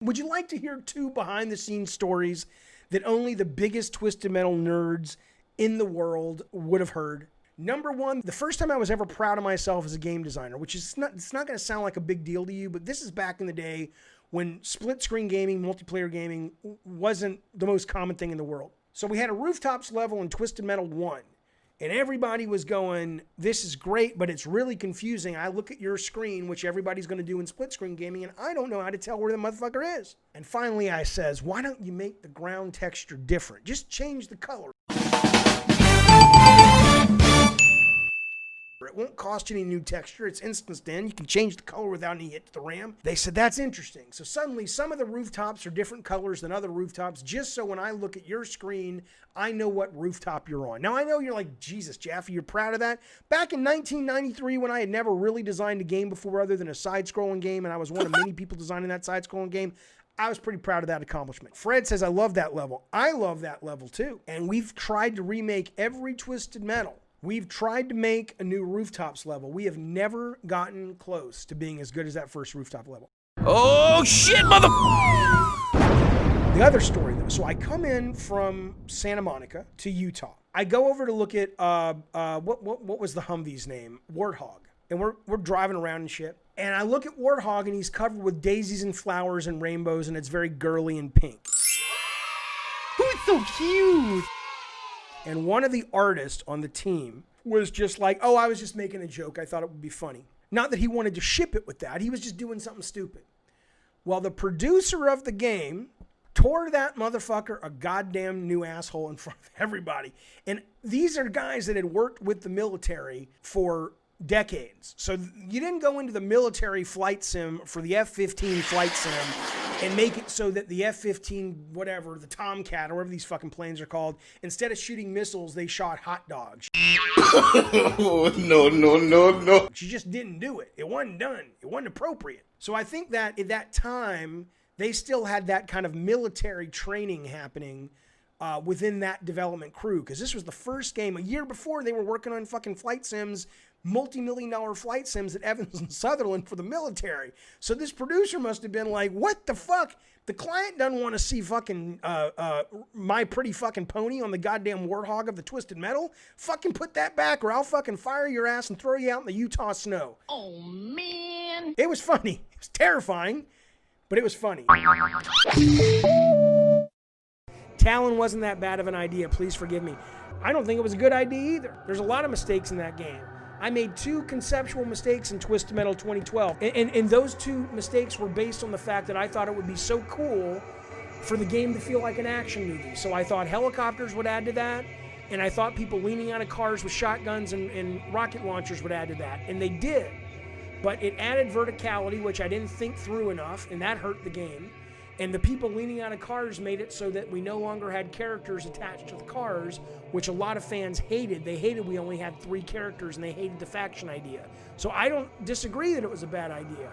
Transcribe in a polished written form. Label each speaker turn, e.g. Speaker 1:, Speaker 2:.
Speaker 1: Would you like to hear 2 behind-the-scenes stories that only the biggest Twisted Metal nerds in the world would have heard? Number 1, the first time I was ever proud of myself as a game designer, which is it's not going to sound like a big deal to you, but this is back in the day when split-screen gaming, multiplayer gaming wasn't the most common thing in the world. So we had a rooftops level in Twisted Metal 1. And everybody was going, this is great, but it's really confusing. I look at your screen, which everybody's going to do in split screen gaming, and I don't know how to tell where the motherfucker is. And finally I says, why don't you make the ground texture different? Just change the color. It won't cost you any new texture. It's instanced in. You can change the color without any hit to the RAM. They said, that's interesting. So suddenly some of the rooftops are different colors than other rooftops, just so when I look at your screen, I know what rooftop you're on. Now, I know you're like, Jesus, Jaffe, you're proud of that? Back in 1993, when I had never really designed a game before other than a side-scrolling game, and I was one of many people designing that side-scrolling game, I was pretty proud of that accomplishment. Fred says, I love that level. I love that level, too. And we've tried to remake every Twisted Metal. We've tried to make a new rooftops level. We have never gotten close to being as good as that first rooftop level.
Speaker 2: Oh, shit, mother...
Speaker 1: The other story, though. So I come in from Santa Monica to Utah. I go over to look at, what was the Humvee's name? Warthog. And we're driving around and shit. And I look at Warthog, and he's covered with daisies and flowers and rainbows, and it's very girly and pink.
Speaker 3: Who's so cute?
Speaker 1: And one of the artists on the team was just like, oh, I was just making a joke. I thought it would be funny. Not that he wanted to ship it with that. He was just doing something stupid. Well, the producer of the game tore that motherfucker a goddamn new asshole in front of everybody. And these are guys that had worked with the military for decades. So you didn't go into the military flight sim for the F-15 flight sim and make it so that the F-15, whatever, the Tomcat, or whatever these fucking planes are called, instead of shooting missiles, they shot hot dogs.
Speaker 2: No.
Speaker 1: She just didn't do it. It wasn't done. It wasn't appropriate. So I think that at that time, they still had that kind of military training happening within that development crew. Because this was the first game. A year before, they were working on fucking flight sims, multi-million-dollar flight sims at Evans and Sutherland for the military. So this producer must have been like, what the fuck? The client doesn't want to see fucking My Pretty Fucking Pony on the goddamn Warthog of the Twisted Metal. Fucking put that back or I'll fucking fire your ass and throw you out in the Utah snow.
Speaker 3: Oh, man.
Speaker 1: It was funny. It was terrifying, but it was funny. Talon wasn't that bad of an idea. Please forgive me. I don't think it was a good idea either. There's a lot of mistakes in that game. I made 2 conceptual mistakes in Twisted Metal 2012. And those 2 mistakes were based on the fact that I thought it would be so cool for the game to feel like an action movie. So I thought helicopters would add to that. And I thought people leaning out of cars with shotguns and rocket launchers would add to that. And they did. But it added verticality, which I didn't think through enough. And that hurt the game. And the people leaning out of cars made it so that we no longer had characters attached to the cars, which a lot of fans hated. They hated we only had 3 characters, and they hated the faction idea. So I don't disagree that it was a bad idea.